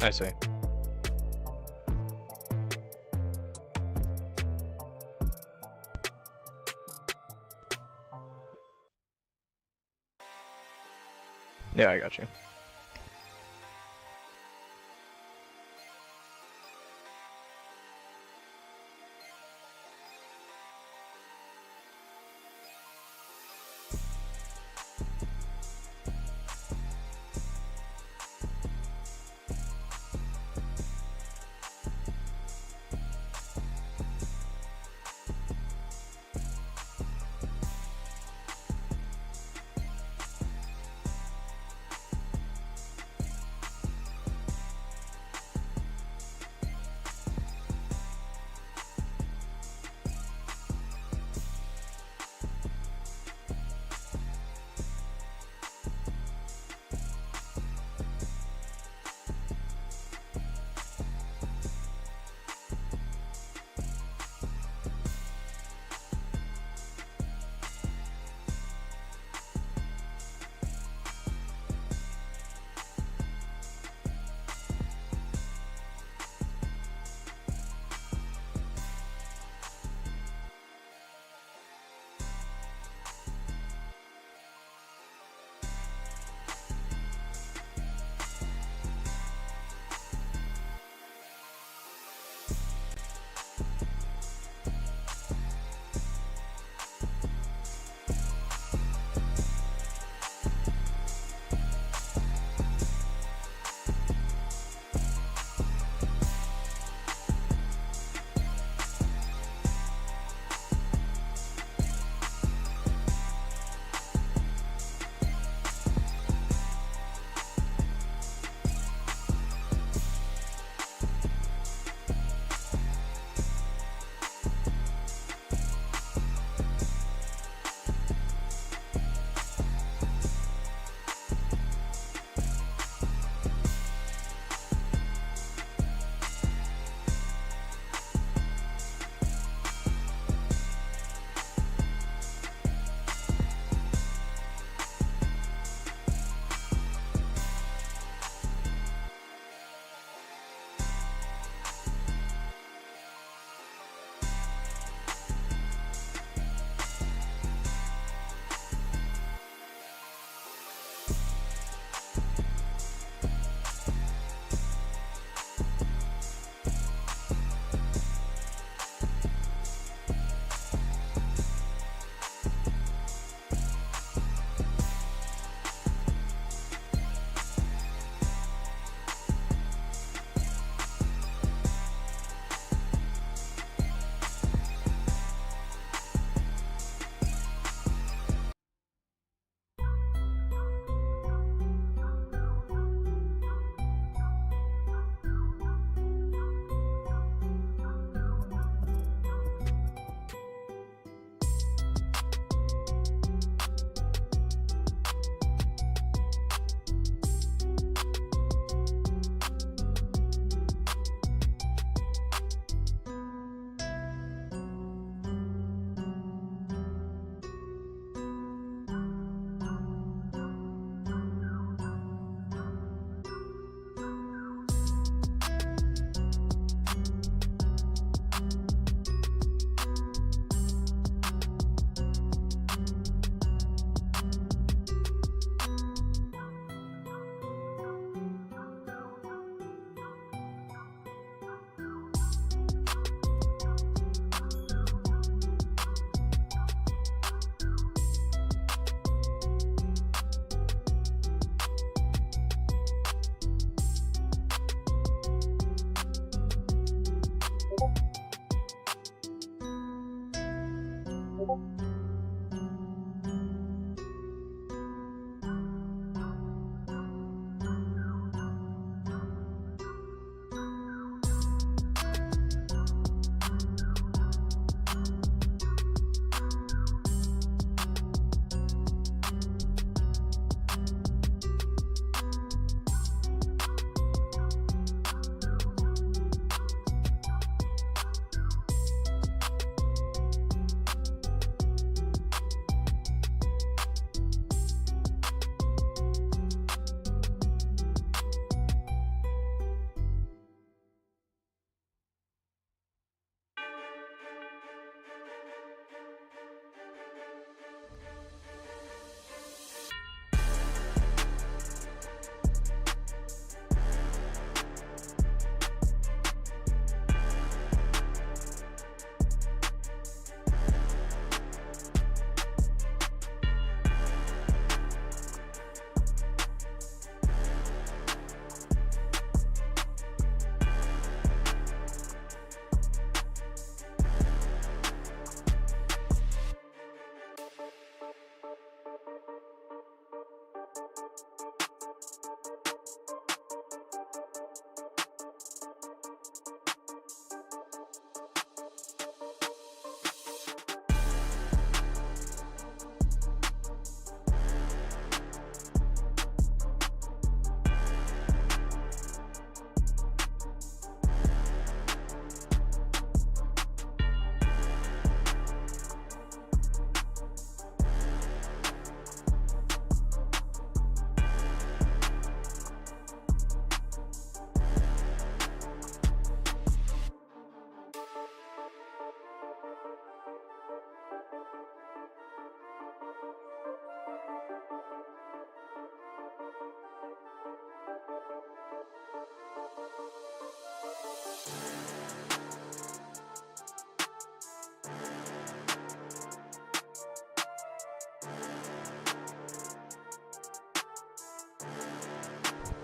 I see. Yeah, I got you.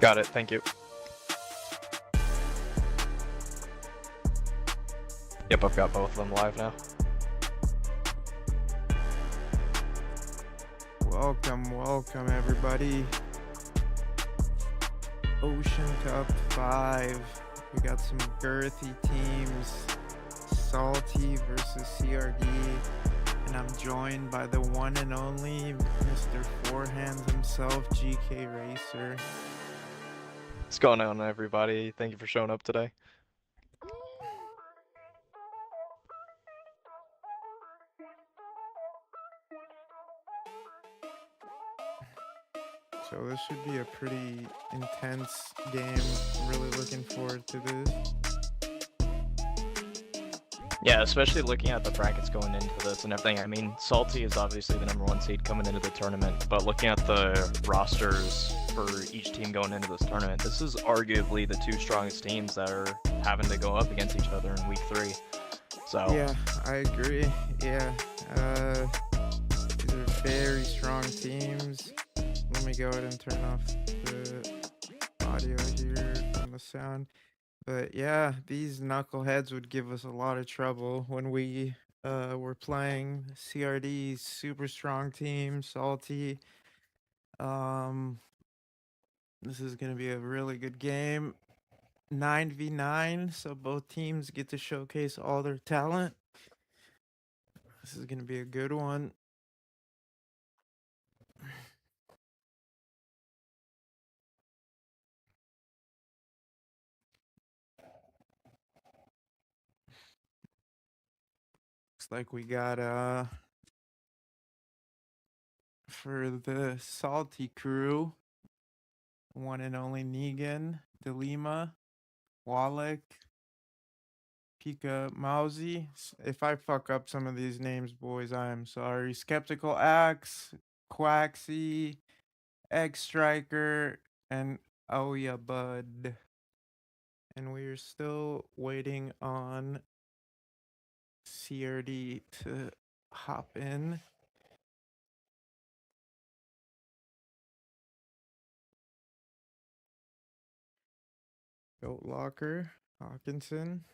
Got it. Thank you. Yep, I've got both of them live now. Welcome everybody. Ocean Cup 5. We got some girthy teams. Salty versus CRD. And I'm joined by the one and only Mr. Forehands himself, GK Racer. What's going on, everybody? Thank you for showing up today. So this should be a pretty intense game. I'm really looking forward to this. Yeah, especially looking at the brackets going into this and everything. I mean, Salty is obviously the #1 seed coming into the tournament, but looking at the rosters for each team going into this tournament, this is arguably the two strongest teams that are having to go up against each other in week 3. So yeah, I agree. Yeah, these are very strong teams. Let me go ahead and turn off the audio here from the sound. But yeah, these knuckleheads would give us a lot of trouble when we were playing CRD's super strong team, Salty. This is gonna be a really good game. 9v9, so both teams get to showcase all their talent. This is gonna be a good one. Looks like we got for the Salty crew, one and only Negan, Delima, Wallach, Pika Mousy. If I fuck up some of these names, boys, I am sorry. Skeptical Axe, Quaxy, Egg Striker, and Oh Yeah Bud. And we're still waiting on CRD to hop in. Goat Locker, Hawkinson.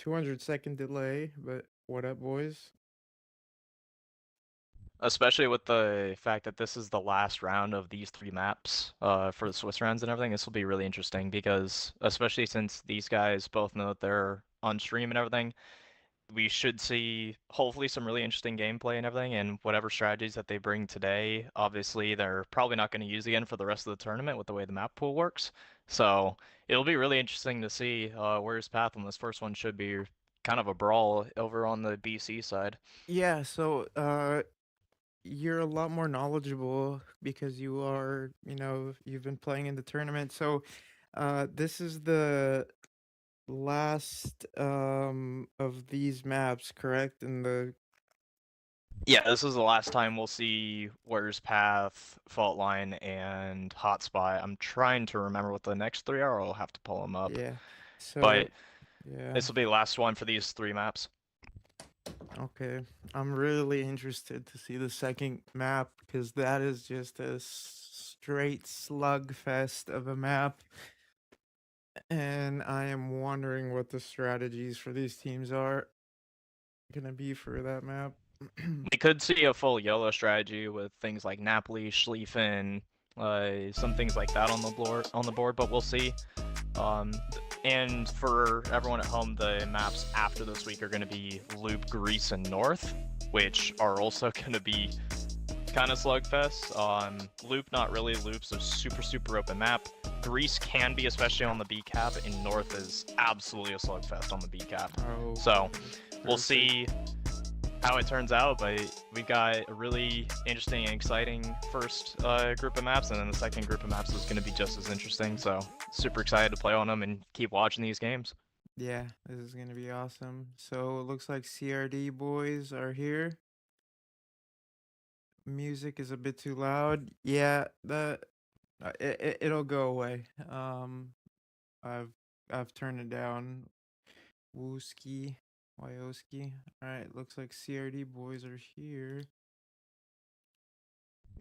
200-second delay, but what up, boys? especially with the fact that this is the last round of these 3 maps for the Swiss rounds and everything, this will be really interesting because, especially since these guys both know that they're on stream and everything, we should see hopefully some really interesting gameplay and everything, and whatever strategies that they bring today, obviously they're probably not going to use again for the rest of the tournament with the way the map pool works. So it'll be really interesting to see where's path on this first one. Should be kind of a brawl over on the BC side. Yeah, so you're a lot more knowledgeable because you are, you've been playing in the tournament. So this is the last of these maps, correct? In the Yeah, this is the last time we'll see Where's Path, Fault Line, and Hotspot. I'm trying to remember what the next 3 are. I'll have to pull them up. yeah. So But yeah. this will be the last one for these 3 maps. Okay. I'm really interested to see the second map because that is just a straight slugfest of a map. And I am wondering what the strategies for these teams are gonna be for that map. We could see a full YOLO strategy with things like Napoli, Schlieffen, some things like that on the board, but we'll see. And for everyone at home, the maps after this week are going to be Loop, Greece, and North, which are also going to be kind of slugfest. Loop, not really. Loop's a super open map. Greece can be, especially on the B cap, and North is absolutely a slugfest on the B cap. Oh, So we'll perfect. see how it turns out, but we've got a really interesting and exciting first group of maps, and then the second group of maps is going to be just as interesting. So super excited to play on them and keep watching these games. Yeah, this is gonna be awesome. So it looks like CRD boys are here. Music is a bit too loud. Yeah, it'll go away. I've turned it down. Wooski, Wyoski. All right, looks like CRD boys are here.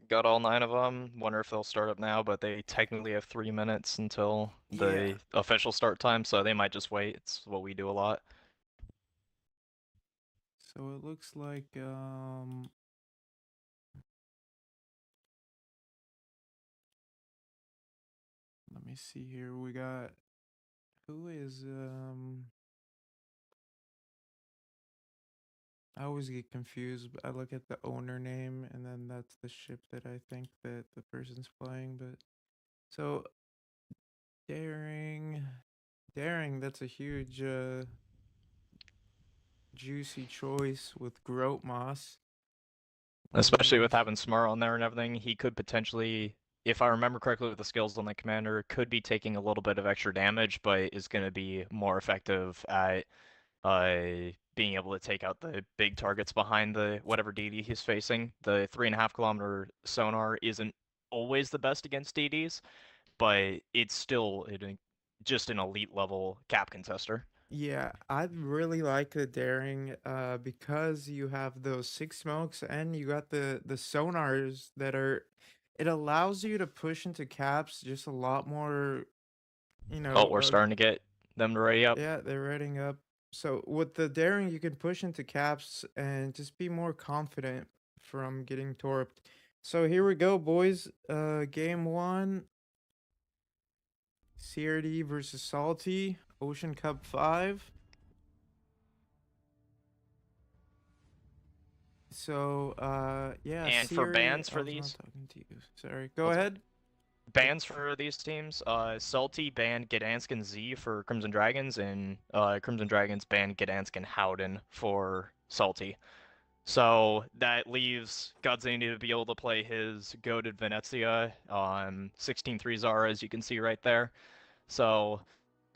got all 9 of them. Wonder if they'll start up now, but they technically have 3 minutes until Yeah. the official start time, so they might just wait. It's what we do a lot. So it looks like let me see here. We got who is I always get confused. I look at the owner name and then that's the ship that I think that the person's playing. But so daring, daring. That's a huge, juicy choice with Groat Moss. Especially Only, with having Smart on there and everything, he could potentially, if I remember correctly with the skills on the commander, could be taking a little bit of extra damage, but is going to be more effective at being able to take out the big targets behind the whatever DD he's facing. The 3.5 kilometer sonar isn't always the best against DDs, but it's still just an elite level cap contester. yeah, I really like the daring, because you have those six smokes and you got the sonars that are. It allows you to push into caps just a lot more. You Oh, know, we're starting to get them to ready up. yeah, they're reading up. So with the daring, you can push into caps and just be more confident from getting torped. So here we go, boys. Game one, CRD versus Salty, Ocean Cup 5. So, yeah, And for CRD, bans I for was not these, talking to you. Sorry. Go that's okay. ahead. Bans for these teams, Salty banned Gdansk and Z for Crimson Dragons, and Crimson Dragons banned Gdansk and Howden for Salty. So that leaves Godzini to be able to play his goated Venezia on 16-3 Zara, as you can see right there. So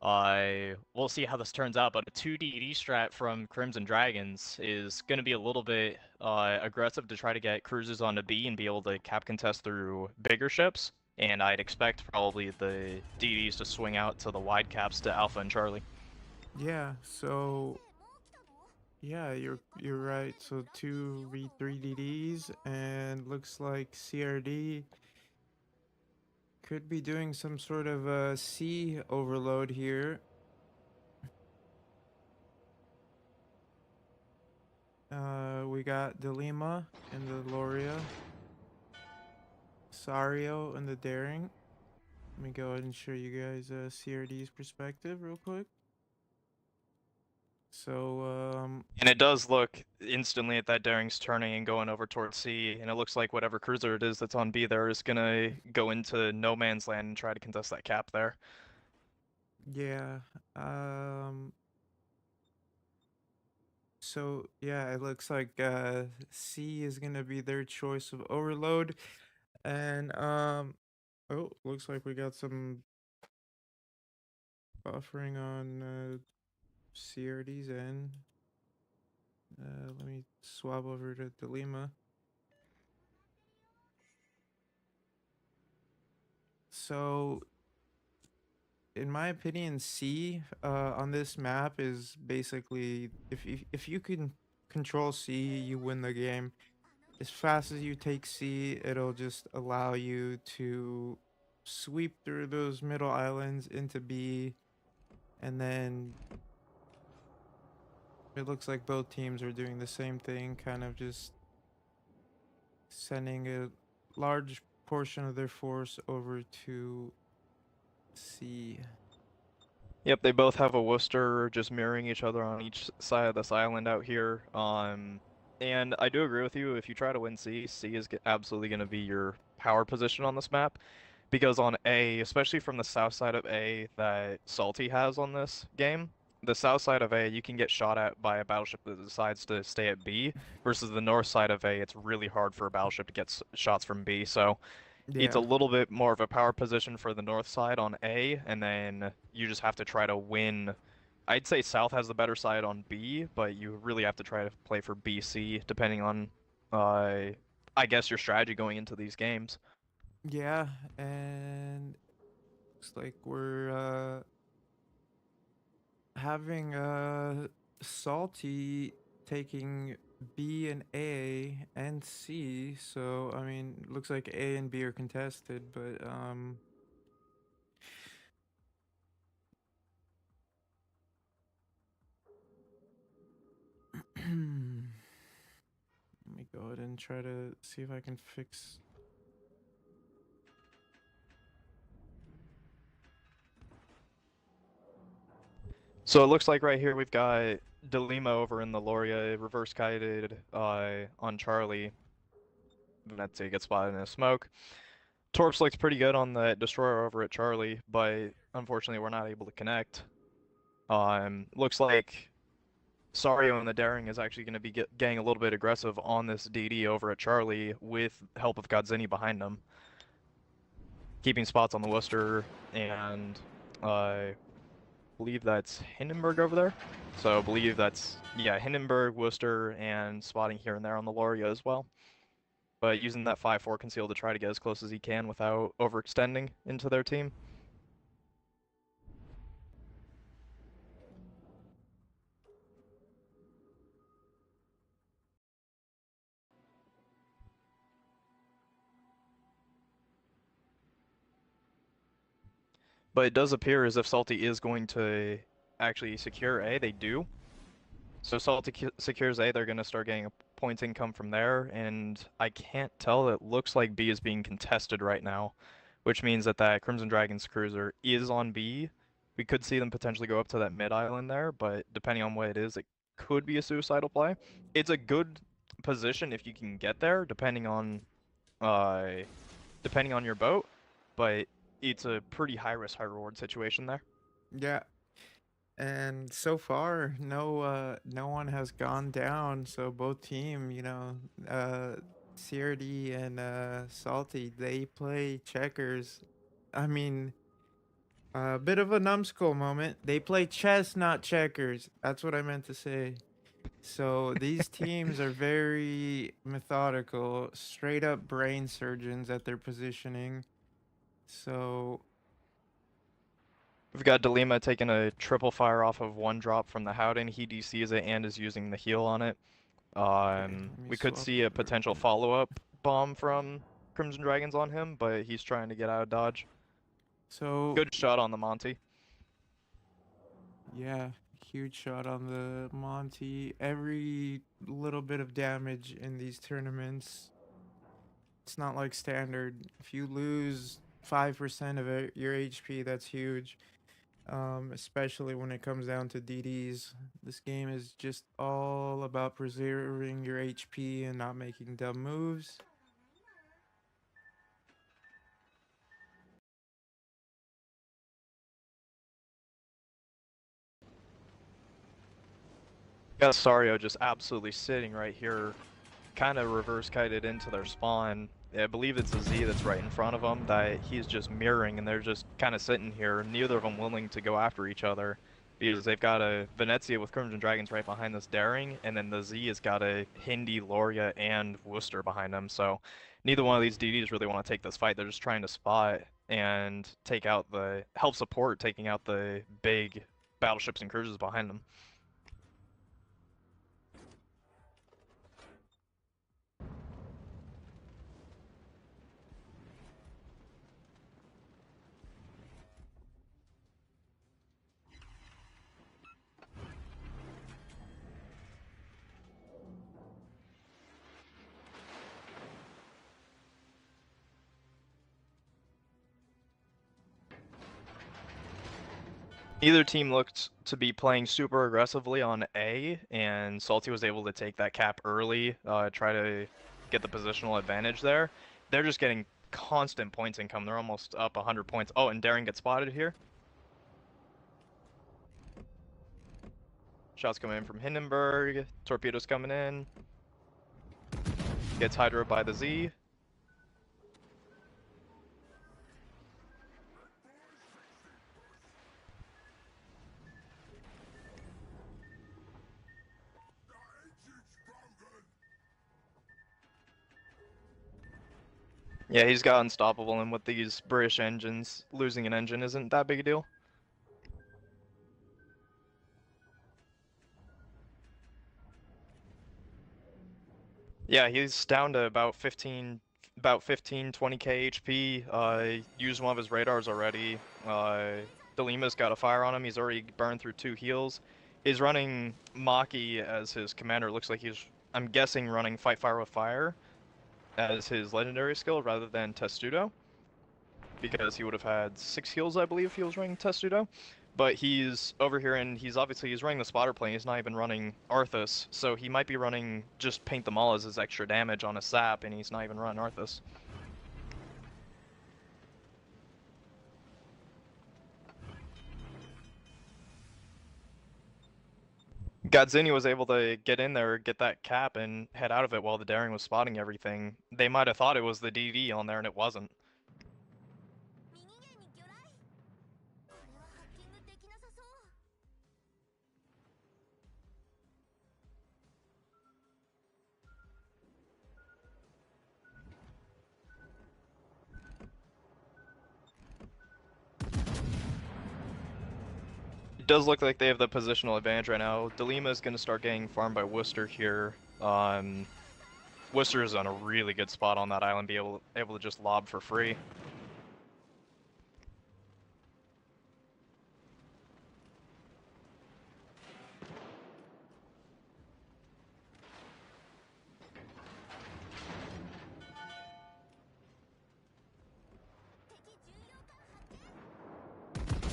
we'll see how this turns out, but a 2 DD strat from Crimson Dragons is going to be a little bit aggressive to try to get cruisers onto B and be able to cap contest through bigger ships. And I'd expect probably the DDs to swing out to the wide caps to Alpha and Charlie. Yeah, so yeah, you're right. So 2v3 DDs and looks like CRD could be doing some sort of a C overload here. We got Delima and the Loria, Sario and the Daring. Let me go ahead and show you guys CRD's perspective real quick. So, And it does look instantly at that Daring's turning and going over towards C, and it looks like whatever cruiser it is that's on B there is gonna go into no man's land and try to contest that cap there. yeah. Um, so yeah, it looks like C is gonna be their choice of overload. And oh, looks like we got some buffering on CRD's end. Let me swap over to Delima. So, in my opinion, C on this map is basically if you can control C, you win the game. As fast as you take C, it'll just allow you to sweep through those middle islands into B, and then it looks like both teams are doing the same thing, kind of just sending a large portion of their force over to C. Yep, they both have a Worcester just mirroring each other on each side of this island out here. And I do agree with you. If you try to win C, C is absolutely going to be your power position on this map. Because on A, especially from the south side of A that Salty has on this game, the south side of A, you can get shot at by a battleship that decides to stay at B, versus the north side of A, it's really hard for a battleship to get shots from B. So it's a Yeah. little bit more of a power position for the north side on A, and then you just have to try to win. I'd say South has the better side on B, but you really have to try to play for BC depending on, uh, I guess, your strategy going into these games. Yeah, and looks like we're having salty taking B and A and C. So I mean, looks like A and B are contested, but let me go ahead and try to see if I can fix. So it looks like right here we've got Delima over in the Loria, reverse kited on Charlie. Venezia gets spotted in a smoke. Torps looks pretty good on the destroyer over at Charlie, but unfortunately we're not able to connect. Looks like Sario and the Daring is actually going to be getting a little bit aggressive on this DD over at Charlie with help of Godzini behind them, keeping spots on the Worcester, and I believe that's Hindenburg over there. So I believe that's, yeah, Hindenburg, Worcester, and spotting here and there on the Loria as well. But using that 5-4 conceal to try to get as close as he can without overextending into their team. But it does appear as if Salty is going to actually secure A. They do. So Salty secures A, they're going to start getting a points income from there, and I can't tell. It looks like B is being contested right now, which means that that Crimson Dragons cruiser is on B. We could see them potentially go up to that mid island there, but depending on what it is, it could be a suicidal play. It's a good position if you can get there, uh depending on your boat, but it's a pretty high risk, high reward situation there. Yeah, and so far, no one has gone down. So both team, CRD and Salty, they play checkers. I mean, a bit of a numbskull moment. They play chess, not checkers. That's what I meant to say. So these teams are very methodical, straight up brain surgeons at their positioning. So We've got Delima taking a triple fire off of one drop from the Howden. He DCs it and is using the heal on it. okay, let me We could swap see a over. potential follow-up bomb from Crimson Dragons on him, but he's trying to get out of dodge. So Good shot on the Monty. yeah, huge shot on the Monty. Every little bit of damage in these tournaments. It's not like standard. If you lose 5% of your HP, that's huge. Especially when it comes down to DDs. This game is just all about preserving your HP and not making dumb moves. Got Sario just absolutely sitting right here, kind of reverse kited into their spawn. I believe it's a Z that's right in front of them that he's just mirroring, and they're just kind of sitting here, neither of them willing to go after each other, because they've got a Venezia with Crimson Dragons right behind this Daring, and then the Z has got a Hindi, Loria, and Worcester behind them, so neither one of these DDs really want to take this fight. They're just trying to spot and take out help support taking out the big battleships and cruisers behind them. Either team looked to be playing super aggressively on A, and Salty was able to take that cap early, try to get the positional advantage there. They're just getting constant points income. They're almost up 100 points. Oh, and Daring gets spotted here. Shots coming in from Hindenburg. Torpedoes coming in. Gets Hydra by the Z. Yeah, he's got unstoppable, and with these British engines, losing an engine isn't that big a deal. Yeah, he's down to about 20k HP. Used one of his radars already. Delima's got a fire on him. He's already burned through 2 heals. He's running Maki as his commander. Looks like he's, I'm guessing, running Fight Fire with Fire as his legendary skill rather than Testudo, because he would have had 6 heals, I believe, if he was running Testudo. But he's over here, and he's running the spotter plane. He's not even running Arthas, so he might be running just Paint Them All as his extra damage on a sap, and he's not even running Arthas. Godzini was able to get in there, get that cap, and head out of it while the Daring was spotting everything. They might have thought it was the DV on there, and it wasn't. It does look like they have the positional advantage right now. Delima is going to start getting farmed by Worcester here. Worcester is on a really good spot on that island, be able to just lob for free.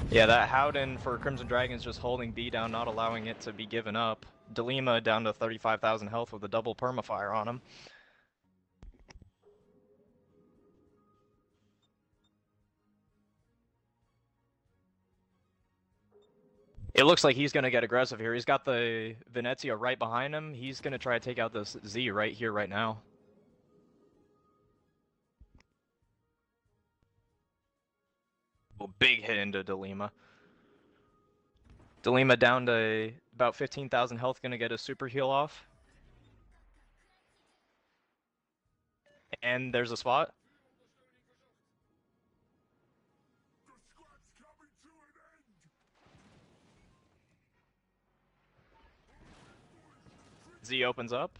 Yeah, that Howden for Crimson Dragon's just holding B down, not allowing it to be given up. Delima down to 35,000 health with a double permafire on him. It looks like he's going to get aggressive here. He's got the Venezia right behind him. He's going to try to take out this Z right here, right now. Oh, big hit into Delima. Delima down to about 15,000 health, going to get a super heal off. And there's a spot. Z opens up.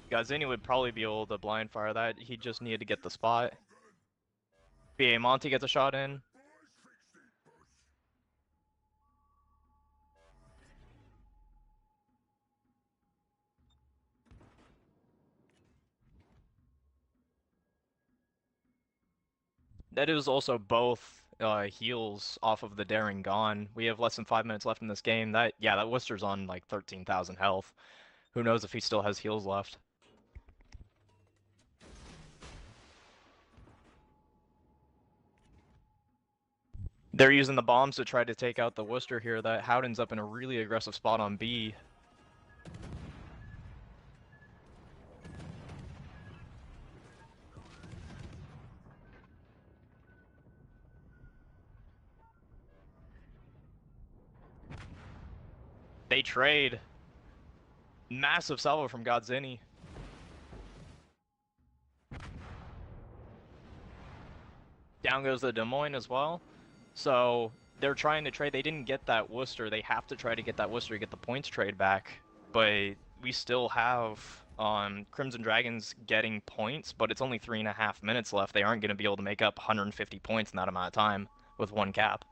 Gazzini would probably be able to blind fire that. He just needed to get the spot. BA Monty gets a shot in. That is also both heals off of the Daring gone. We have less than 5 minutes left in this game. That Worcester's on like 13,000 health. Who knows if he still has heals left. They're using the bombs to try to take out the Worcester here. That Howden's up in a really aggressive spot on B. They trade. Massive salvo from Godzini. Down goes the Des Moines as well. So they're trying to trade. They didn't get that Worcester. They have to try to get that Worcester to get the points trade back. But we still have Crimson Dragons getting points, but it's only 3.5 minutes left. They aren't going to be able to make up 150 points in that amount of time with one cap.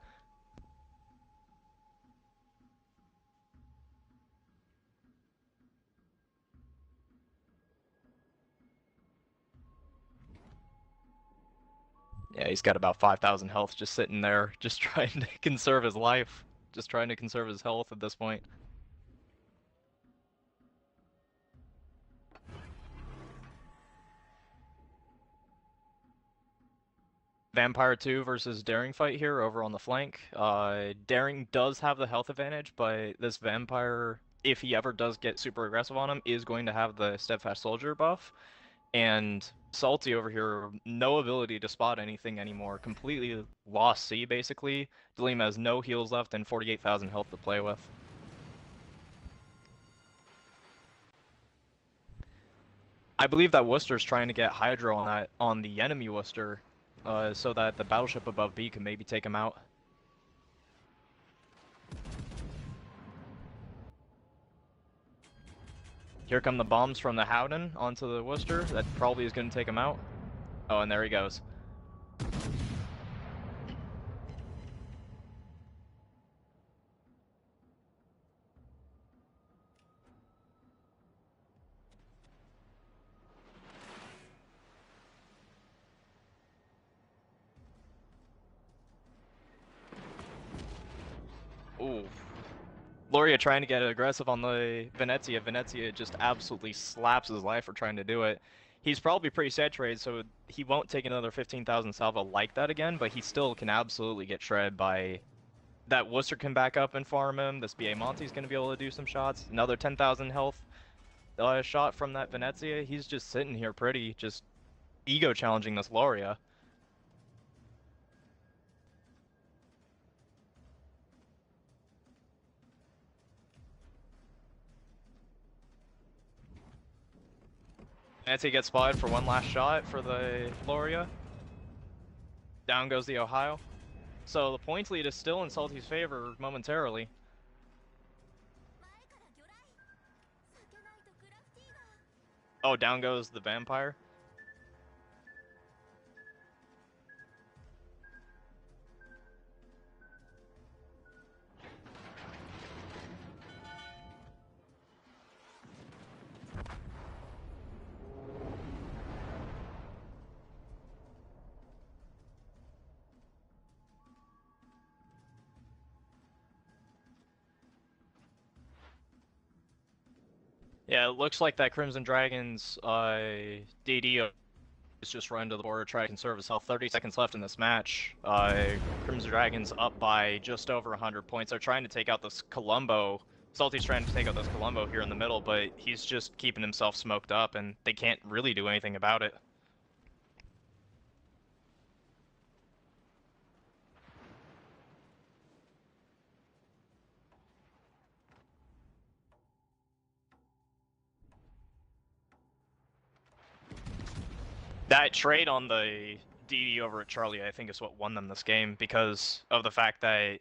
Yeah, he's got about 5,000 health just sitting there, just trying to conserve his life. Just trying to conserve his health at this point. Vampire 2 versus Daring fight here over on the flank. Daring does have the health advantage, but this Vampire, if he ever does get super aggressive on him, is going to have the Steadfast Soldier buff. And Salty over here, no ability to spot anything anymore. Completely lost C, basically. Delima has no heals left and 48,000 health to play with. I believe that Worcester's trying to get Hydro on the enemy Worcester, so that the battleship above B can maybe take him out. Here come the bombs from the Howden onto the Worcester. That probably is going to take him out. Oh, and there he goes. Ooh. Loria trying to get aggressive on the Venezia. Venezia just absolutely slaps his life for trying to do it. He's probably pretty saturated, so he won't take another 15,000 salvo like that again, but he still can absolutely get shredded by... That Worcester can back up and farm him. This BA Monty's going to be able to do some shots. Another 10,000 health shot from that Venezia. He's just sitting here pretty, just ego challenging this Loria. Nancy gets spotted for one last shot for the Loria. Down goes the Ohio. So the points lead is still in Salty's favor momentarily. Oh, down goes the Vampire. Yeah, it looks like that Crimson Dragons DD is just run to the border, try to conserve his health. 30 seconds left in this match. Crimson Dragons up by just over 100 points. They're trying to take out this Columbo. Salty's trying to take out this Columbo here in the middle, but he's just keeping himself smoked up, and they can't really do anything about it. That trade on the DD over at Charlie, I think, is what won them this game because of the fact that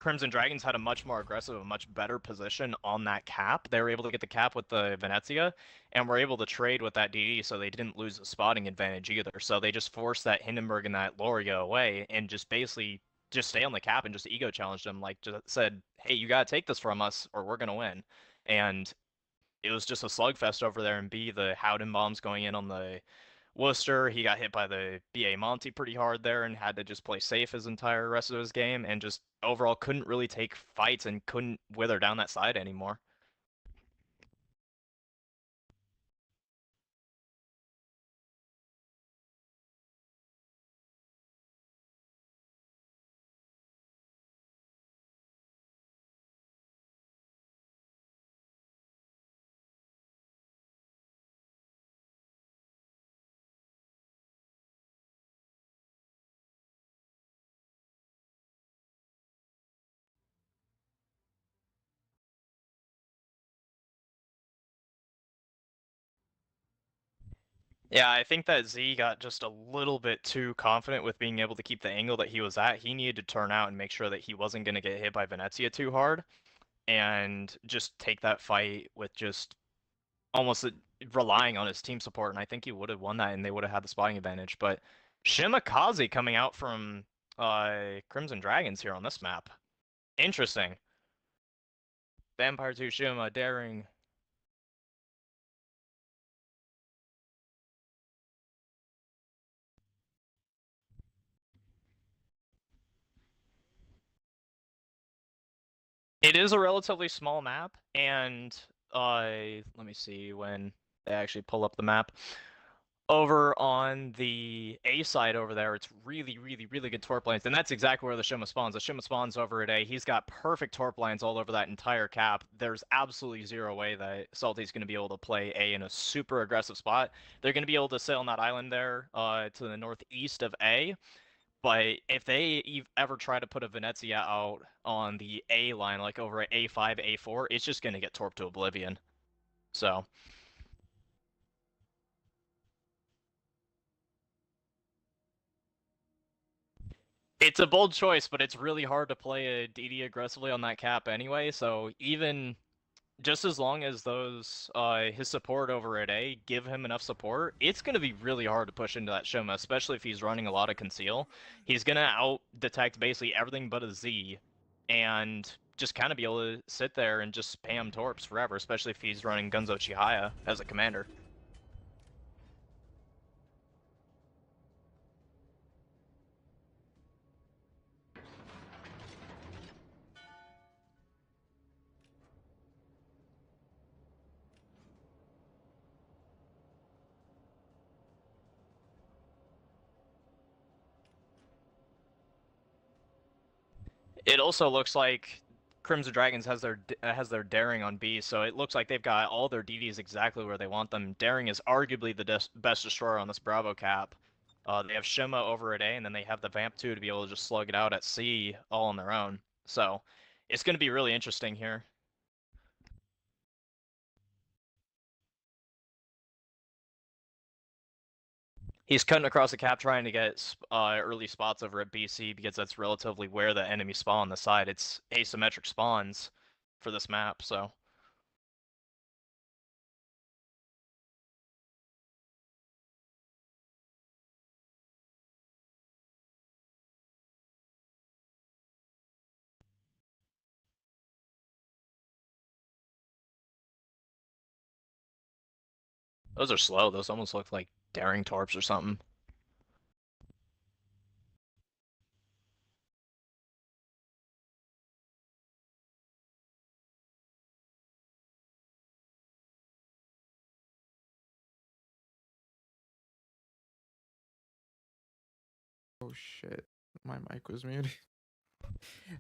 Crimson Dragons had a much more aggressive, a much better position on that cap. They were able to get the cap with the Venezia, and were able to trade with that DD, so they didn't lose the spotting advantage either. So they just forced that Hindenburg and that Loria away, and just basically just stay on the cap and just ego challenged them, like just said, "Hey, you gotta take this from us, or we're gonna win." And it was just a slugfest over there, and B, the Howden bombs going in on the Worcester. He got hit by the BA Monty pretty hard there and had to just play safe his entire rest of his game, and just overall couldn't really take fights and couldn't wither down that side anymore. Yeah, I think that Z got just a little bit too confident with being able to keep the angle that he was at. He needed to turn out and make sure that he wasn't going to get hit by Venezia too hard, and just take that fight with just almost relying on his team support, and I think he would have won that, and they would have had the spotting advantage. But Shimakaze coming out from Crimson Dragons here on this map. Interesting. Vampire 2 Shima daring. It is a relatively small map, and let me see when they actually pull up the map. Over on the A side over there, it's really, really, really good torp lines, and that's exactly where the Shima spawns. The Shima spawns over at A. He's got perfect torp lines all over that entire cap. There's absolutely zero way that Salty's going to be able to play A in a super aggressive spot. They're going to be able to sail on that island there to the northeast of A, but if they ever try to put a Venezia out on the A line, like over at A5, A4, it's just going to get torped to oblivion. So... It's a bold choice, but it's really hard to play a DD aggressively on that cap anyway, so even just as long as those his support over at A give him enough support, it's gonna be really hard to push into that Shoma, especially if he's running a lot of conceal. He's gonna out detect basically everything but a Z, and just kind of be able to sit there and just spam torps forever, especially if he's running Gunzo Chihaya as a commander. It also looks like Crimson Dragons has their daring on B, so it looks like they've got all their DDs exactly where they want them. Daring is arguably the best destroyer on this Bravo cap. They have Shima over at A, and then they have the Vamp 2 to be able to just slug it out at C all on their own. So it's going to be really interesting here. He's cutting across the cap trying to get early spots over at BC because that's relatively where the enemy spawn on the side. It's asymmetric spawns for this map, so... Those are slow. Those almost look like daring torps or something. Oh shit, my mic was muted.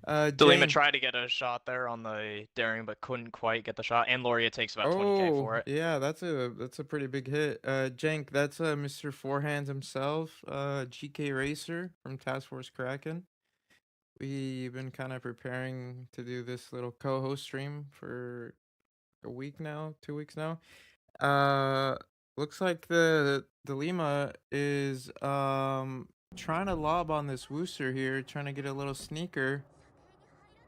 Delima Jane. tried to get a shot there on the daring, but couldn't quite get the shot. And Loria takes about 20k Oh for it. yeah, that's a pretty big hit. Jank, that's Mr. Forehand himself, GK Racer from Task Force Kraken. We've been kind of preparing to do this little co-host stream for a week now, 2 weeks now. Uh, Looks like the Lima is trying to lob on this Wooster here, trying to get a little sneaker,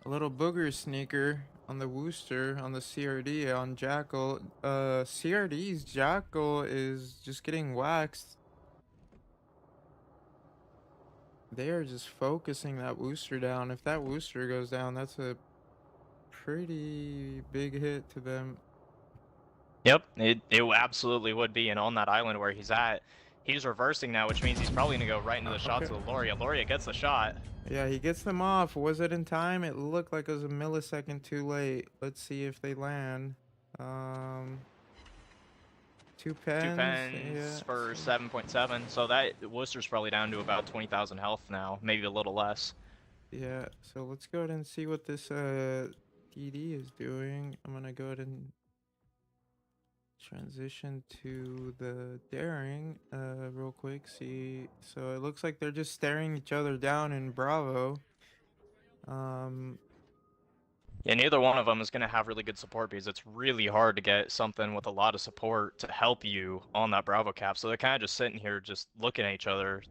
a little booger sneaker on the Wooster on the CRD on Jackal. CRD's Jackal is just getting waxed. They are just focusing that Wooster down. If that Wooster goes down, that's a pretty big hit to them. Yep, it absolutely would be. And on that island where he's at, he's reversing now, which means he's probably going to go right into the shots Okay. of the Loria. Loria gets the shot. Yeah, he gets them off. Was it in time? It looked like it was a millisecond too late. Let's see if they land. Um, two Two pens. pens Yeah. for 7.7. So that Worcester's probably down to about 20,000 health now, maybe a little less. Yeah. So let's go ahead and see what this DD is doing. I'm gonna go ahead and transition to the daring real quick. See. So it looks like they're just staring each other down in Bravo. Um, Yeah, neither one of them is going to have really good support because it's really hard to get something with a lot of support to help you on that Bravo cap. So they're kind of just sitting here, just looking at each other.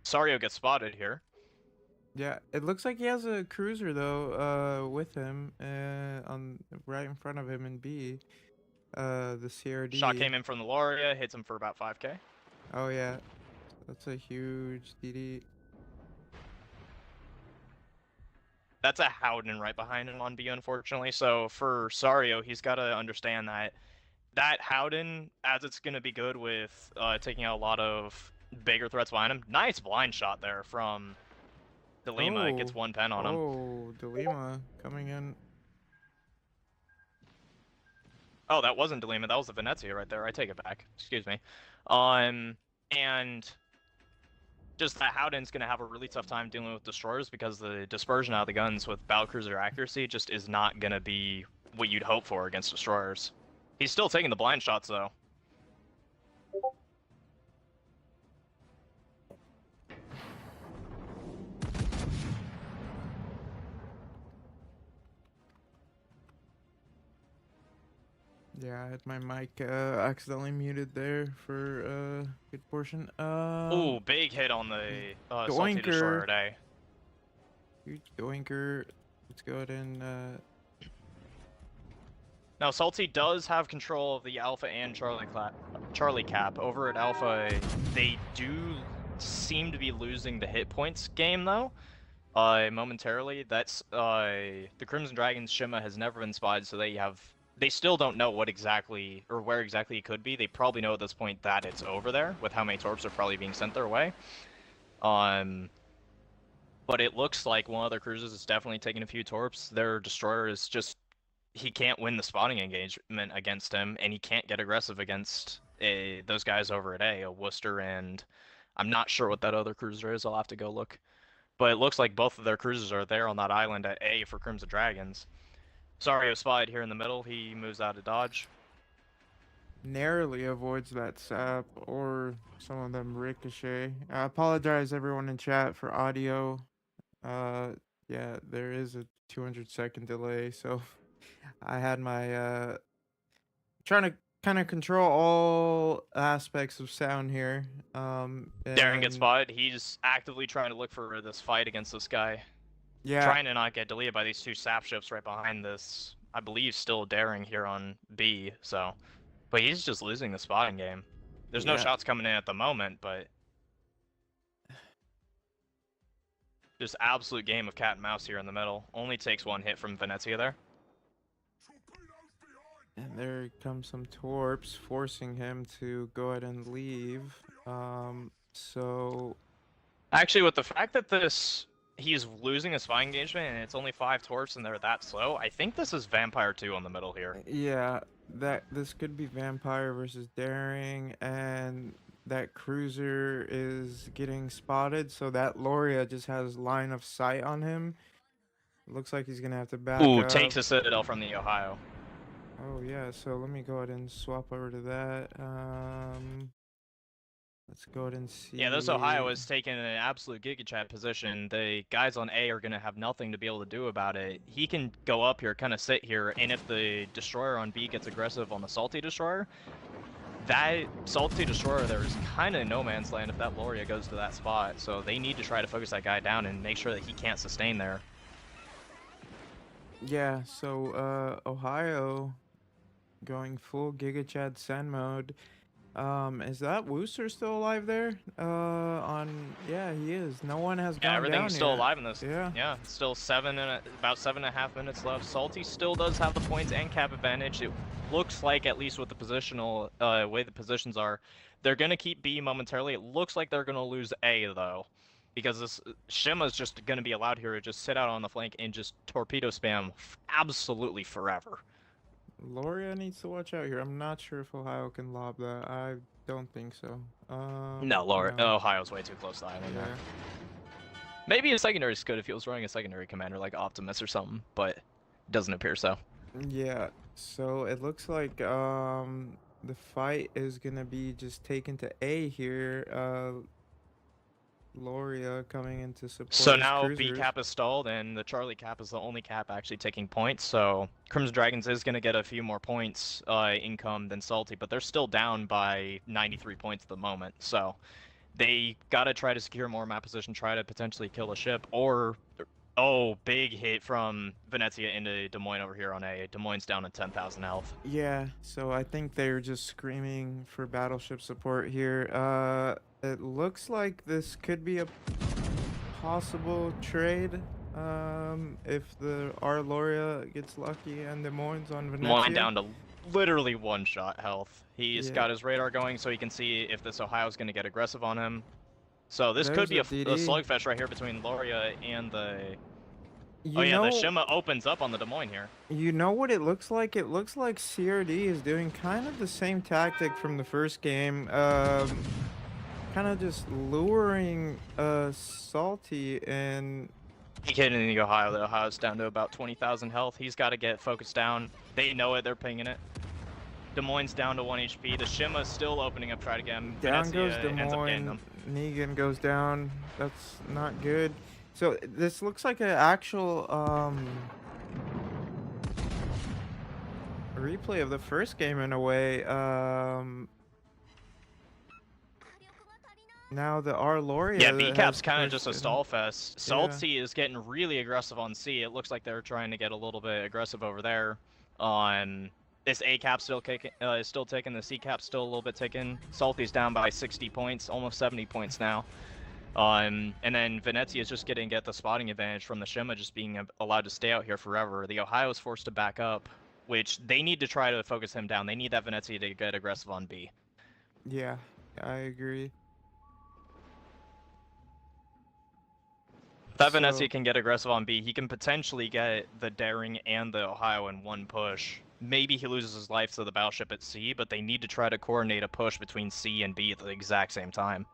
Sario gets spotted here. Yeah, it looks like he has a cruiser though, with him, on right in front of him in B, the Shot CRD. came in from the Loria, hits him for about 5k. Oh yeah, that's a huge DD. That's a Howden right behind him on B, unfortunately. So for Sario, he's got to understand that Howden, as it's going to be good with taking out a lot of bigger threats behind him. Nice blind shot there from Delima. It Oh, gets one pen on him. oh, Delima coming in. Oh, that wasn't Delima. That was the Venezia right there. I take it back. Excuse me. And just that Howden's going to have a really tough time dealing with destroyers because the dispersion out of the guns with battlecruiser accuracy just is not going to be what you'd hope for against destroyers. He's still taking the blind shots, though. Yeah, I had my mic accidentally muted there for a good portion. Ooh, big hit on the Salty Destroyer Doinker, today. huge doinker. Let's go ahead and Now, Salty does have control of the Alpha and Charlie Cap. Over at Alpha, they do seem to be losing the hit points game, though. Momentarily. That's the Crimson Dragon's Shima has never been spotted, so they still don't know what exactly or where exactly it could be. They probably know at this point that it's over there with how many torps are probably being sent their way. Um, but it looks like one of their cruisers is definitely taking a few torps. Their destroyer is just he can't win the spotting engagement against him, and he can't get aggressive against those guys over at A, Worcester, and I'm not sure what that other cruiser is. I'll have to go look. But it looks like both of their cruisers are there on that island at A for Crimson Dragons. Sario spotted here in the middle. He moves out of dodge. Narrowly avoids that sap or some of them ricochet. I apologize everyone in chat for audio. Uh, yeah, there is a 200-second delay, so I had my trying to kind of control all aspects of sound here. Darren gets And spotted. He's actively trying to look for this fight against this guy. yeah, Trying to not get deleted by these two sap ships right behind this. I believe still Daring here on B, so. But he's just losing the spotting game. There's no yeah, shots coming in at the moment, but just absolute game of cat and mouse here in the middle. Only takes one hit from Venezia there. and there comes some torps forcing him to go ahead and leave. So Actually, with the fact that he's losing a spy engagement and it's only 5 torps and they're that slow, I think this is Vampire 2 on the middle here. yeah, that this could be Vampire versus Daring, and that cruiser is getting spotted, so that Loria just has line of sight on him. Looks like he's gonna have to back Ooh, up. takes a Citadel from the Ohio. Oh yeah, so let me go ahead and swap over to that. Let's go ahead and see. Yeah, this Ohio is taking an absolute Giga position. The guys on A are going to have nothing to be able to do about it. He can go up here, kind of sit here, and if the destroyer on B gets aggressive on the Salty Destroyer, that Salty Destroyer there is kind of no man's land if that Loria goes to that spot. So they need to try to focus that guy down and make sure that he can't sustain there. Yeah, so Ohio going full Giga Chad Send mode. Is that Wooster still alive there? Yeah, he is. No one has Yeah, gone down everything's still yet. alive in this. Yeah. Yeah, it's still about 7.5 minutes left. Salty still does have the points and cap advantage. It looks like, at least with the positional way the positions are, they're gonna keep B momentarily. It looks like they're gonna lose A though, because this Shima's just gonna be allowed here to just sit out on the flank and just torpedo spam absolutely forever. Loria needs to watch out here. I'm not sure if Ohio can lob that. I don't think so. No, Laura, No. Ohio's way too close to island there. Yeah. Maybe a secondary is good if he was running a secondary commander like Optimus or something, but doesn't appear so. Yeah. So it looks like the fight is gonna be just taken to A here. Loria coming in to support So his now B cruisers. cap is stalled, and the Charlie cap is the only cap actually taking points. So Crimson Dragons is going to get a few more points income than Salty, but they're still down by 93 points at the moment. So they got to try to secure more map position, try to potentially kill a ship, or oh, big hit from Venezia into Des Moines over here on A. Des Moines down to 10,000 health. Yeah, so I think they're just screaming for battleship support here. It looks like this could be a possible trade. If the R Loria gets lucky and Des Moines on Des Moines Venezia. down to literally one shot health. He's Yeah. got his radar going so he can see if this Ohio's going to get aggressive on him. So this could There's be a DD. slugfest right here between Loria and the... You Oh yeah, know, the Shima opens up on the Des Moines here. you know what it looks like? It looks like CRD is doing kind of the same tactic from the first game. Kind of just luring Salty and He hitting the Ohio. The Ohio's down to about 20,000 health. He's got to get focused down. They know it. They're pinging it. Des Moines down to 1 HP. The Shima's still opening up, try to get him. down goes Venezia Des ends up getting Moines. him. Negan goes down. That's not good. So this looks like an actual replay of the first game in a way. Now the R Loria. Yeah, B cap's has kind of just a pushed it. stall fest. Salty is getting really aggressive on C. It looks like they're trying to get a little bit aggressive over there on This A cap still kicking, is still taking. The C cap still a little bit taken. Salty's down by 60 points, almost 70 points now. And then Venezia is just getting the spotting advantage from the Shima just being allowed to stay out here forever. The Ohio is forced to back up, which they need to try to focus him down. They need that Venezia to get aggressive on B. Yeah, I agree. If that Venezia So can get aggressive on B, he can potentially get the Daring and the Ohio in one push. Maybe he loses his life to the battleship at C, but they need to try to coordinate a push between C and B at the exact same time.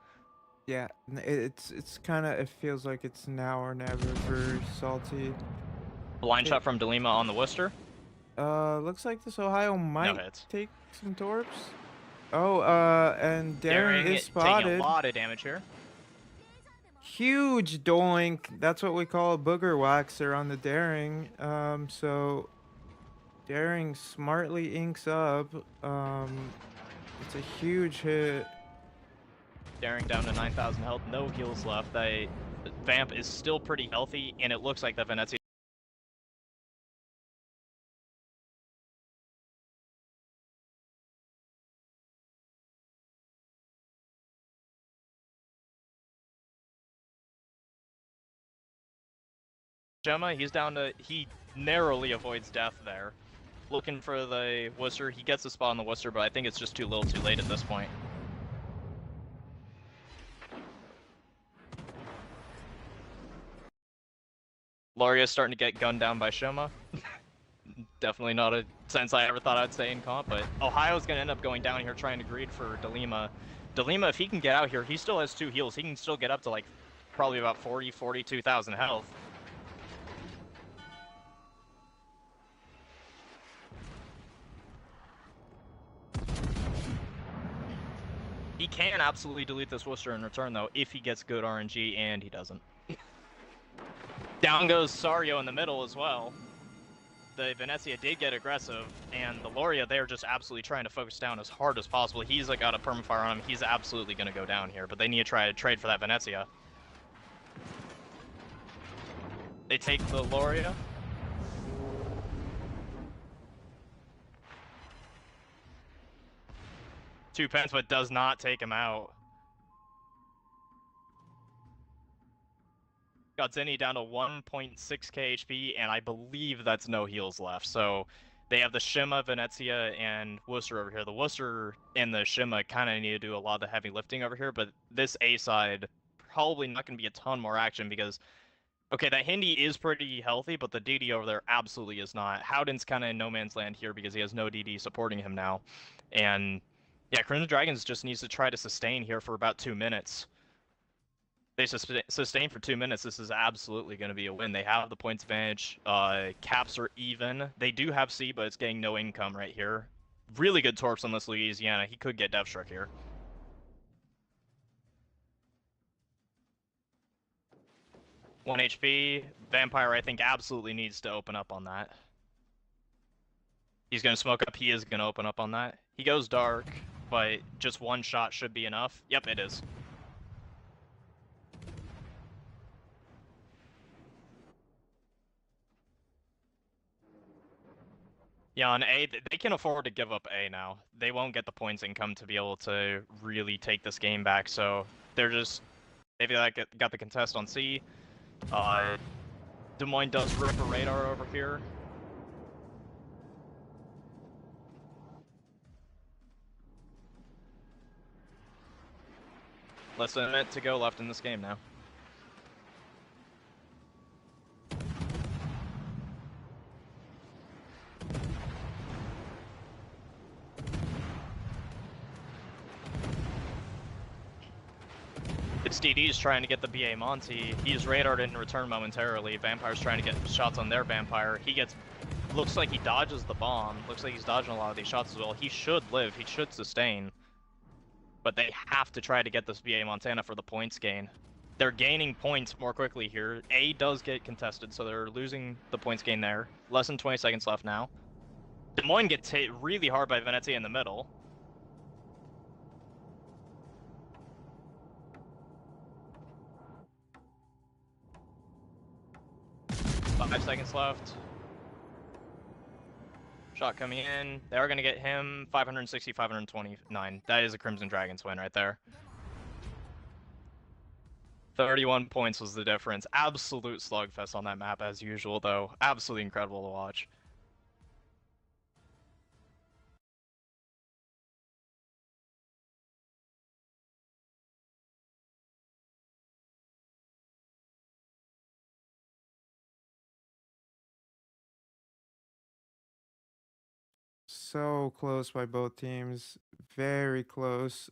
yeah, it's kind of, it feels like it's now or never for Salty. Blind Okay, shot from Delima on the Worcester. looks like this Ohio No might hits. take some torps. Oh, and Daring Daring is taking a spotted. lot of damage here. Huge doink. That's what we call a booger waxer on the Daring. So Daring smartly inks up. It's a huge hit. Daring down to 9,000 health, no heals left. Vamp is still pretty healthy, and it looks like the Venezia. Gemma, he narrowly avoids death there. Looking for the Worcester, he gets a spot on the Worcester, but I think it's just too little too late at this point. Loria's starting to get gunned down by Shoma. Definitely not a sense I ever thought I'd say in comp, but Ohio's going to end up going down here trying to greed for Delima. Delima, if he can get out here, he still has 2 heals. He can still get up to like probably about 42,000 health. He can absolutely delete this Worcester in return, though, if he gets good RNG, and he doesn't. Down goes Sario in the middle as well. The Venezia did get aggressive, and the Loria, they're just absolutely trying to focus down as hard as possible. He's got a permafire on him. He's absolutely going to go down here, but they need to try to trade for that Venezia. They take the Loria. Two pence, but does not take him out. Got Zenny down to 1.6k HP, and I believe that's no heals left. So they have the Shima, Venezia, and Worcester over here. The Worcester and the Shima kind of need to do a lot of the heavy lifting over here, but this A side probably not going to be a ton more action because, okay, that Hindi is pretty healthy, but the DD over there absolutely is not. Howden's kind of in no man's land here because he has no DD supporting him now. And yeah, Crimson Dragons just needs to try to sustain here for about 2 minutes. They sustain for 2 minutes. This is absolutely going to be a win. They have the points advantage. Caps are even. They do have C, but it's getting no income right here. Really good torps on this Louisiana. He could get Death Struck here. One HP. Vampire, I think, absolutely needs to open up on that. He's going to smoke up. He is going to open up on that. He goes dark, but just one shot should be enough. Yep, it is. Yeah, on A, they can afford to give up A now. They won't get the points income to be able to really take this game back, so they've got the contest on C. Des Moines does rip a radar over here. Less than a minute to go left in this game now. It's DD's trying to get the BA Monty. He's radared in return momentarily. Vampire's trying to get shots on their Vampire. Looks like he dodges the bomb. Looks like he's dodging a lot of these shots as well. He should live. He should sustain. But they have to try to get this BA Montana for the points gain. They're gaining points more quickly here. A does get contested, so they're losing the points gain there. Less than 20 seconds left now. Des Moines gets hit really hard by Venezia in the middle. Five seconds left. Shot coming in. They are going to get him 560, 529. That is a Crimson Dragons win right there. 31 points was the difference. Absolute slugfest on that map as usual, though. Absolutely incredible to watch. So close by both teams. Very close.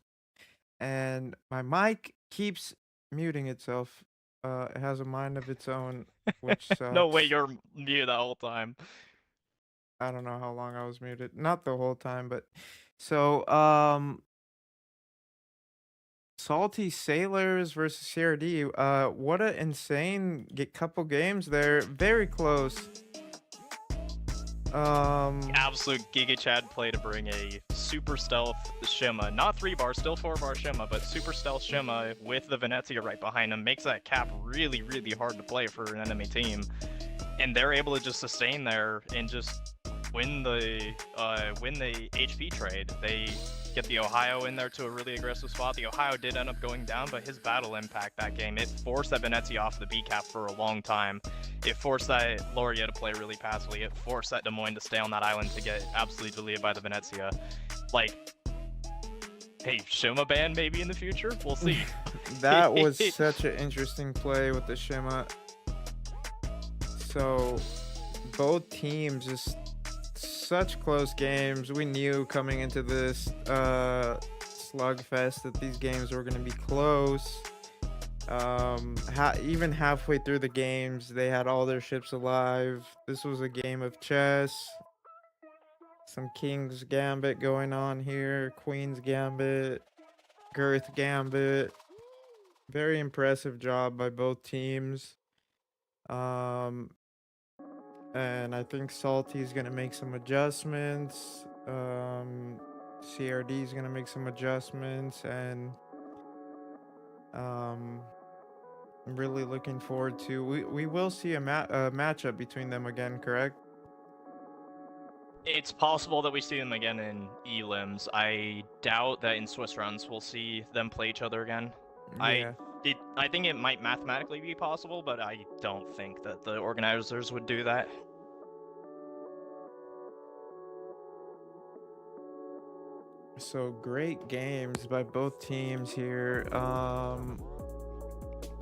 And my mic keeps muting itself. It has a mind of its own, which No way sucks. you're muted that whole time. I don't know how long I was muted. Not the whole time, but so Salty Sailors versus CRD. What a insane couple games there. Very close. Absolute Giga Chad play to bring a super stealth Shima. Not 3-bar, still 4-bar Shima, but super stealth Shima with the Venezia right behind him makes that cap really, really hard to play for an enemy team. And they're able to just sustain there and just win the HP trade. They get the Ohio in there to a really aggressive spot. The Ohio did end up going down, but his battle impact that game, it forced that Venezia off the B cap for a long time. It forced that Loria to play really passively. It forced that Des Moines to stay on that island to get absolutely deleted by the Venezia. Like, hey, Shima ban maybe in the future? We'll see. That was such an interesting play with the Shima. So both teams just such close games. We knew coming into this slugfest that these games were going to be close. Even halfway through the games, they had all their ships alive. This was a game of chess. Some King's Gambit going on here. Queen's Gambit. Girth Gambit. Very impressive job by both teams. And I think Salty's gonna make some adjustments. CRD's gonna make some adjustments, and I'm really looking forward to. We will see a matchup between them again, correct? It's possible that we see them again in elims. I doubt that in Swiss rounds we'll see them play each other again. Yeah. I think it might mathematically be possible, but I don't think that the organizers would do that. So great games by both teams here.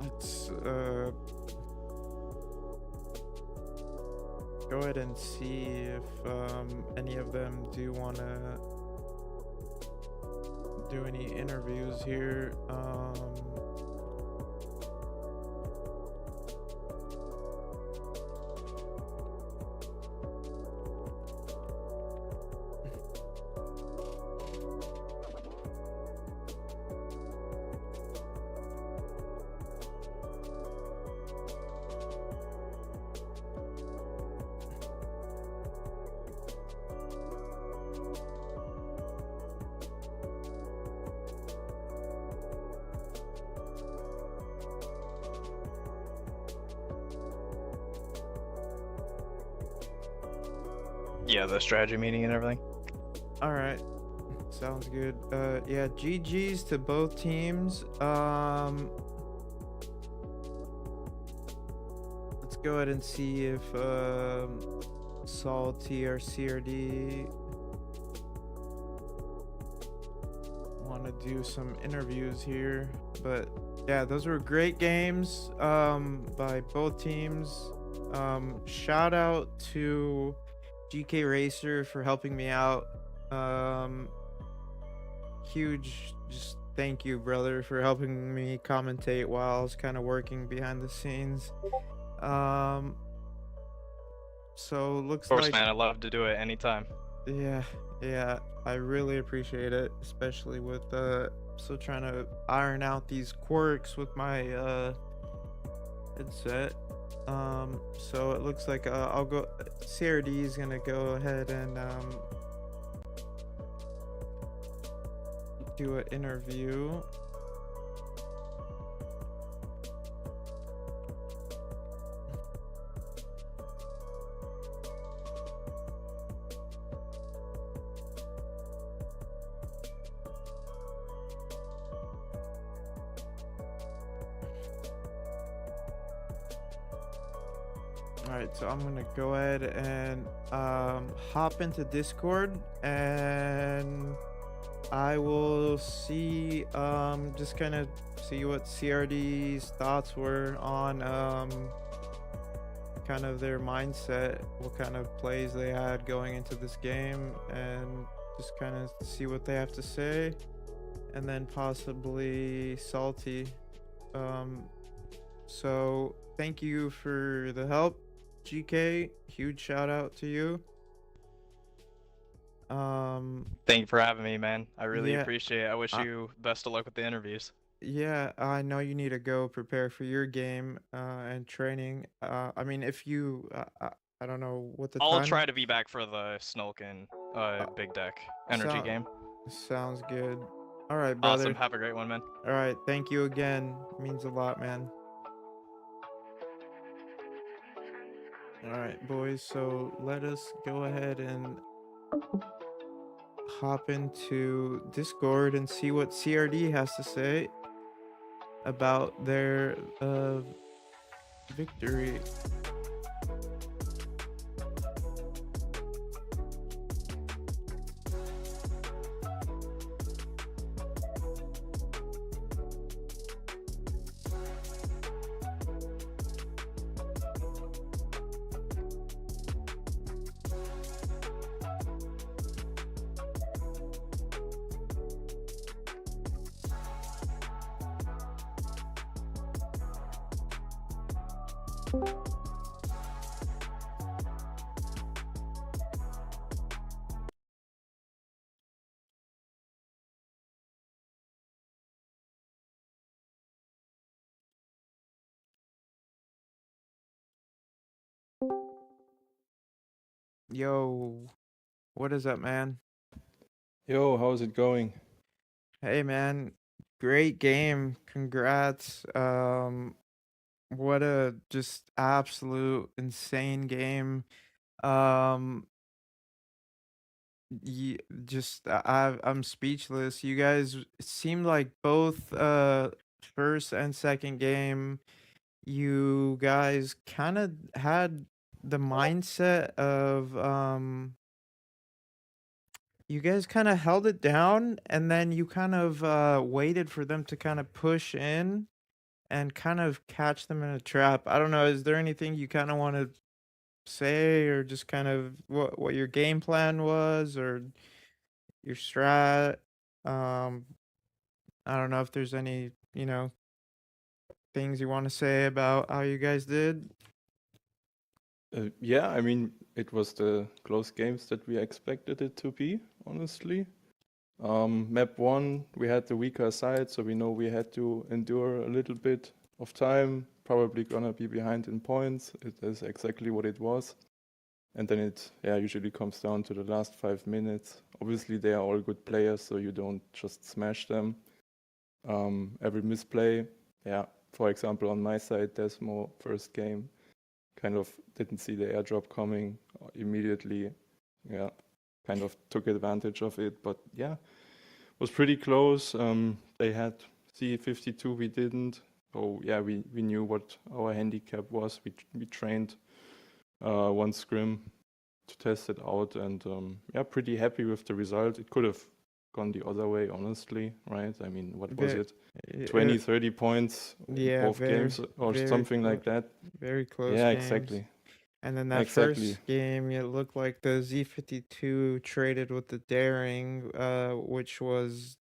Let's go ahead and see if any of them do want to do any interviews here. Yeah, the strategy meeting and everything. All right. Sounds good. Yeah, GG's to both teams. Let's go ahead and see if Salty or CRD want to do some interviews here. But yeah, those were great games by both teams. Shout out to GK Racer for helping me out. Huge just thank you, brother, for helping me commentate while I was kind of working behind the scenes. So looks Of course, like, man, I love to do it anytime. yeah, I really appreciate it, especially with still trying to iron out these quirks with my headset. So it looks like I'll go. CRD is gonna go ahead and do an interview. All right, so I'm gonna go ahead and hop into Discord, and I will see just kind of see what CRD's thoughts were on kind of their mindset, what kind of plays they had going into this game, and just kind of see what they have to say, and then possibly Salty. Um, so thank you for the help, GK. Huge shout out to you. Um, Thank you for having me, man. I really yeah, appreciate it. I wish I, you best of luck with the interviews. yeah, I know you need to go prepare for your game and training. I mean, if you, I don't know what the I'll time. try to be back for the Snulkin Uh, big deck energy sound game. sounds good. All right, Awesome. brother. Have a great one, man. All right, thank you again. Means a lot, man. All right, boys. So let us go ahead and hop into Discord and see what CRD has to say about their victory. Yo, what is up, man? Yo, how's it going? Hey, man. Great game. Congrats. What a just absolute insane game. Um, just I'm speechless. You guys seemed like both first and second game, you guys kind of had the mindset of you guys kind of held it down, and then you kind of waited for them to kind of push in and kind of catch them in a trap. I don't know, is there anything you kind of want to say, or just kind of what your game plan was, or your strat? Um, I don't know if there's any, things you want to say about how you guys did. Yeah, I mean, it was the close games that we expected it to be, honestly. Map 1, we had the weaker side, so we know we had to endure a little bit of time, probably gonna be behind in points. It is exactly what it was. And then it, yeah, usually comes down to the last 5 minutes. Obviously, they are all good players, so you don't just smash them. Every misplay, yeah, for example, on my side, Desmo, first game, kind of didn't see the airdrop coming immediately. Yeah, kind of took advantage of it, but yeah, was pretty close. They had C52, we didn't. Oh yeah, we knew what our handicap was. We trained one scrim to test it out, and yeah, pretty happy with the result. It could have gone the other way, honestly, right? I mean, what was Ve- it? uh, 20, 30 points yeah, both very, games or very something like that. very close Yeah, games. exactly. And then that Exactly. first game, it looked like the Z52 traded with the Daring, which was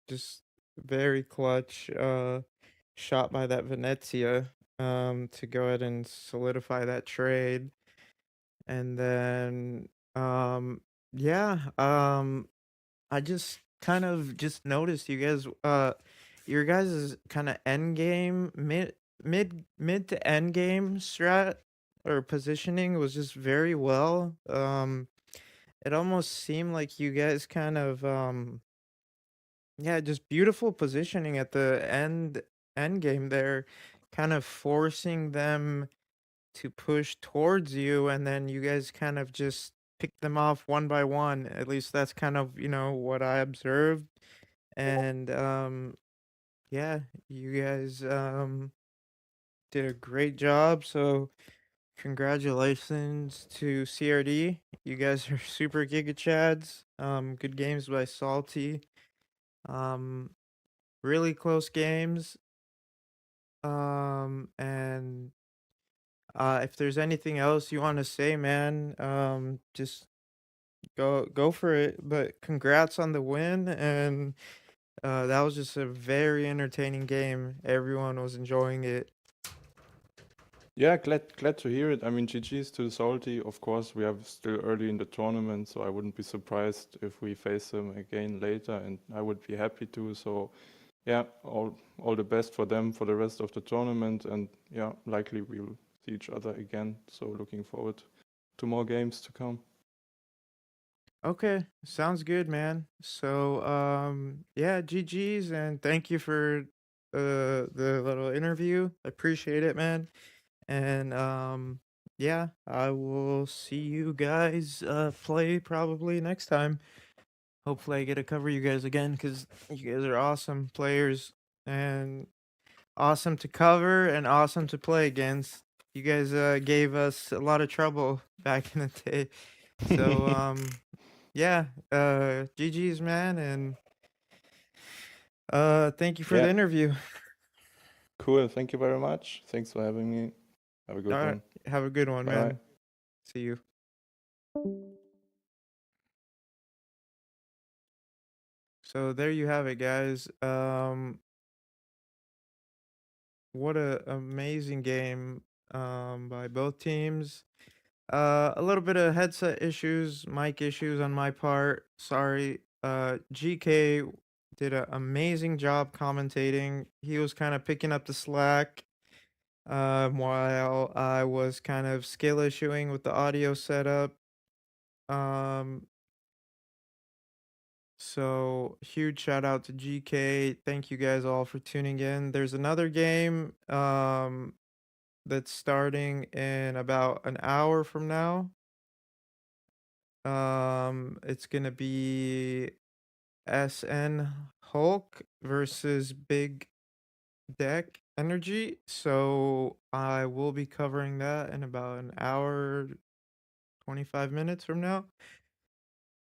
just very clutch shot by that Venezia to go ahead and solidify that trade. And then yeah, I just kind of just noticed you guys your guys' kind of end game mid to end game strat or positioning was just very well. It almost seemed like you guys kind of yeah, just beautiful positioning at the end game there, kind of forcing them to push towards you, and then you guys kind of just pick them off one by one. At least that's kind of, what I observed. And yeah, you guys did a great job. So Congratulations to CRD. You guys are super giga chads. Good games by Salty. Um, really close games. And if there's anything else you want to say, man, just go for it. But congrats on the win, and that was just a very entertaining game. Everyone was enjoying it. Yeah, glad to hear it. I mean, GG's to Salty. Of course, we are still early in the tournament, so I wouldn't be surprised if we face them again later, and I would be happy to. So, yeah, all the best for them for the rest of the tournament, and yeah, likely we'll see each other again. So, looking forward to more games to come. Okay, sounds good, man. So, yeah, GG's, and thank you for the little interview. Appreciate it, man. And yeah, I will see you guys play probably next time. Hopefully I get to cover you guys again because you guys are awesome players and awesome to cover and awesome to play against. You guys gave us a lot of trouble back in the day. So yeah, GG's, man, and thank you for the Yeah, interview. cool. Thank you very much. Thanks for having me. Have a All good right, one. have a good one, Bye bye. man. See you. So there you have it, guys. What a amazing game by both teams. A little bit of headset issues, mic issues on my part. Sorry. GK did an amazing job commentating. He was kind of picking up the slack while I was kind of skill issuing with the audio setup. Um, so huge shout out to GK. Thank you guys all for tuning in. There's another game that's starting in about an hour from now. It's gonna be SN Hulk versus Big Deck Energy. So I will be covering that in about an hour, 25 minutes from now.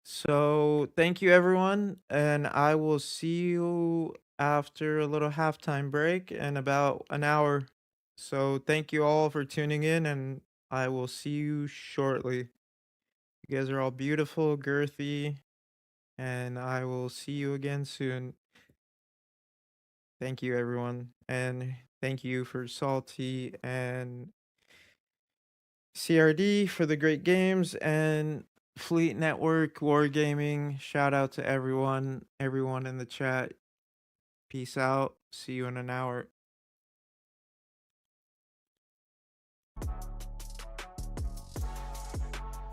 So thank you, everyone, and I will see you after a little halftime break in about an hour. So thank you all for tuning in, and I will see you shortly. You guys are all beautiful, girthy, and I will see you again soon. Thank you, everyone, and thank you for Salty and CRD for the great games and Fleet Network Wargaming. Shout out to everyone in the chat. Peace out. See you in an hour.